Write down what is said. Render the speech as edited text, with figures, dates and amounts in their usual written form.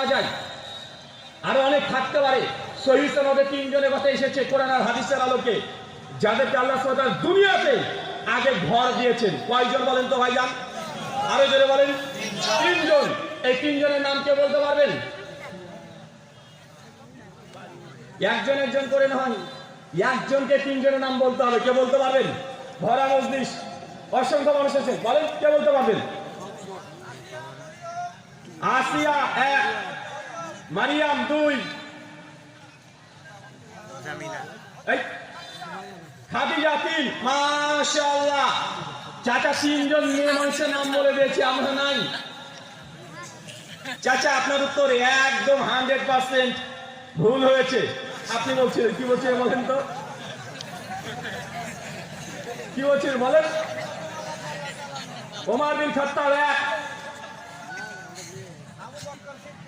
পাওয়া যায়, আরো অনেক থাকতে পারে। সহিহ সনদে তিনজনের কথা এসেছে কোরআন আর হাদিসের আলোকে, যাদেরকে আল্লাহ সুবহানাহু ওয়া তাআলা দুনিয়াতে আগে ঘর দিয়েছেন। কয়জন বলেন তো ভাইজান? আরো জোরে বলেন। তিনজন। এই তিনজনের নাম কে বলতে পারবেন? একজন একজন করে নয়, একজনকে তিনজনের নাম বলতে হবে। কে বলতে পারবেন? ভরা মজলিস, অসংখ্য মানুষ আছে, বলেন কে বলতে পারবেন? আসিয়া 1, মারিয়াম 2, খাদিজা 3। মাশাআল্লাহ, চাচা তিনজন মেয়ে মানুষের নাম বলে দিয়েছে, আমরা নাই। চাচা আপনার উত্তর একদম 100% ভুল হয়েছে। আপনি বলছিলেন, কি বলছিলেন বলেন তো? কি বলছিলেন বলেন? ওমর বিন খাত্তাব 1,